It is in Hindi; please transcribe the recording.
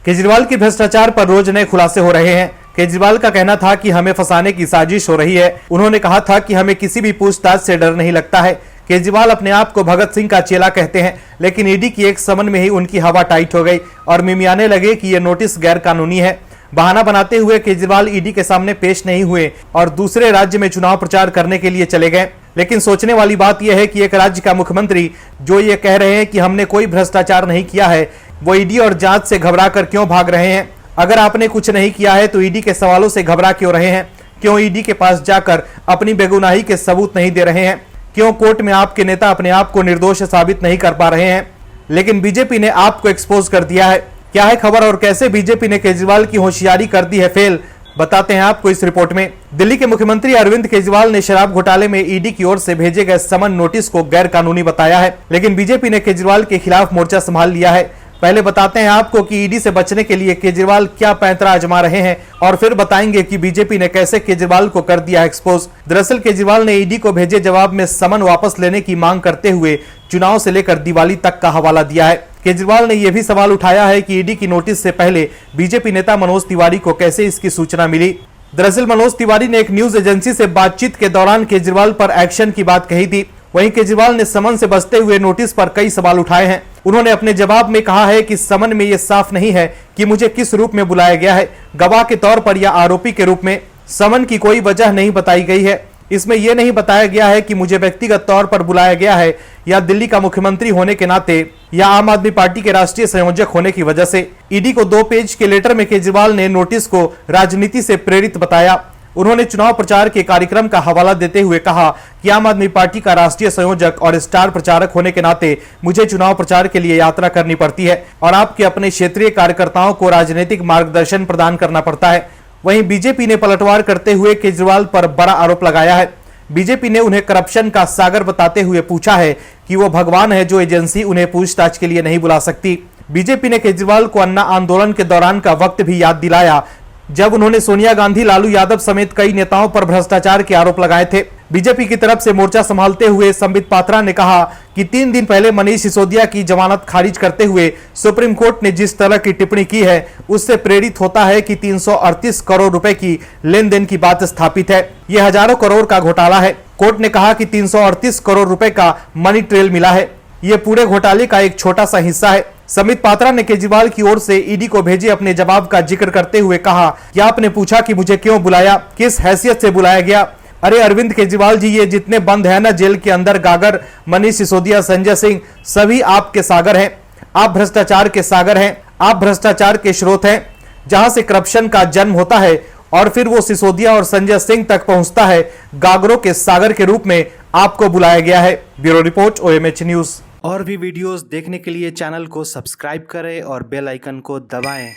केजरीवाल के भ्रष्टाचार पर रोज नए खुलासे हो रहे हैं। केजरीवाल का कहना था कि हमें फंसाने की साजिश हो रही है। उन्होंने कहा था कि हमें किसी भी पूछताछ से डर नहीं लगता है। केजरीवाल अपने आप को भगत सिंह का चेला कहते हैं, लेकिन ईडी की एक समन में ही उनकी हवा टाइट हो गई और मिमियाने लगे कि यह नोटिस गैर कानूनी है। बहाना बनाते हुए केजरीवाल ईडी के सामने पेश नहीं हुए और दूसरे राज्य में चुनाव प्रचार करने के लिए चले गए। लेकिन सोचने वाली बात यह है कि एक राज्य का मुख्यमंत्री जो ये कह रहे हैं कि हमने कोई भ्रष्टाचार नहीं किया है, वो ईडी और जांच से घबरा कर क्यों भाग रहे हैं। अगर आपने कुछ नहीं किया है तो ईडी के सवालों से घबरा क्यों रहे हैं? क्यों ईडी के पास जाकर अपनी बेगुनाही के सबूत नहीं दे रहे हैं? क्यों कोर्ट में आपके नेता अपने आप को निर्दोष साबित नहीं कर पा रहे हैं? लेकिन बीजेपी ने आपको एक्सपोज कर दिया है। क्या है खबर और कैसे बीजेपी ने केजरीवाल की होशियारी कर दी है फेल, बताते हैं आपको इस रिपोर्ट में। दिल्ली के मुख्यमंत्री अरविंद केजरीवाल ने शराब घोटाले में ईडी की ओर से भेजे गए समन नोटिस को गैर कानूनी बताया है, लेकिन बीजेपी ने केजरीवाल के खिलाफ मोर्चा संभाल लिया है। पहले बताते हैं आपको कि ईडी से बचने के लिए केजरीवाल क्या पैंतरा आजमा रहे हैं और फिर बताएंगे कि बीजेपी ने कैसे केजरीवाल को कर दिया एक्सपोज। दरअसल केजरीवाल ने ईडी को भेजे जवाब में समन वापस लेने की मांग करते हुए चुनाव से लेकर दिवाली तक का हवाला दिया है। केजरीवाल ने यह भी सवाल उठाया है कि ईडी की नोटिस से पहले बीजेपी नेता मनोज तिवारी को कैसे इसकी सूचना मिली। दरअसल मनोज तिवारी ने एक न्यूज एजेंसी से बातचीत के दौरान केजरीवाल पर एक्शन की बात कही थी। वहीं केजरीवाल ने समन से बचते हुए नोटिस पर कई सवाल उठाए हैं। उन्होंने अपने जवाब में कहा है कि समन में यह साफ नहीं है कि मुझे किस रूप में बुलाया गया है, गवाह के तौर पर या आरोपी के रूप में। समन की कोई वजह नहीं बताई गई है। इसमें यह नहीं बताया गया है कि मुझे व्यक्तिगत तौर पर बुलाया गया है या दिल्ली का मुख्यमंत्री होने के नाते या आम आदमी पार्टी के राष्ट्रीय संयोजक होने की वजह से। ईडी को 2 पेज के लेटर में केजरीवाल ने नोटिस को राजनीति से प्रेरित बताया। उन्होंने चुनाव प्रचार के कार्यक्रम का हवाला देते हुए कहा कि आम आदमी पार्टी का राष्ट्रीय संयोजक और स्टार प्रचारक होने के नाते मुझे चुनाव प्रचार के लिए यात्रा करनी पड़ती है और आपके अपने क्षेत्रीय कार्यकर्ताओं को राजनीतिक मार्गदर्शन प्रदान करना पड़ता है। वहीं बीजेपी ने पलटवार करते हुए केजरीवाल पर बड़ा आरोप लगाया है। बीजेपी ने उन्हें करप्शन का सागर बताते हुए पूछा है कि वो भगवान है जो एजेंसी उन्हें पूछताछ के लिए नहीं बुला सकती। बीजेपी ने केजरीवाल को अन्ना आंदोलन के दौरान का वक्त भी याद दिलाया, जब उन्होंने सोनिया गांधी, लालू यादव समेत कई नेताओं पर भ्रष्टाचार के आरोप लगाए थे। बीजेपी की तरफ से मोर्चा संभालते हुए संबित पात्रा ने कहा कि 3 दिन पहले मनीष सिसोदिया की जमानत खारिज करते हुए सुप्रीम कोर्ट ने जिस तरह की टिप्पणी की है उससे प्रेरित होता है कि 338 करोड़ रुपए की लेन देन की बात स्थापित है। यह हजारों करोड़ का घोटाला है। कोर्ट ने कहा कि 338 करोड़ रुपए का मनी ट्रेल मिला है। यह पूरे घोटाले का एक छोटा सा हिस्सा है। संबित पात्रा ने केजरीवाल की ओर से ईडी को भेजे अपने जवाब का जिक्र करते हुए कहा कि आपने पूछा कि मुझे क्यों बुलाया, किस हैसियत से बुलाया गया। अरे अरविंद केजरीवाल जी, ये जितने बंद है ना जेल के अंदर गागर, मनीष सिसोदिया, संजय सिंह, सभी आपके सागर हैं। आप भ्रष्टाचार के सागर हैं। आप भ्रष्टाचार के स्रोत हैं, जहां से करप्शन का जन्म होता है और फिर वो सिसोदिया और संजय सिंह तक पहुंचता है। गागरों के सागर के रूप में आपको बुलाया गया है। Bureau report, OMH news. और भी वीडियोस देखने के लिए चैनल को सब्सक्राइब करें और बेल आइकन को दबाएं।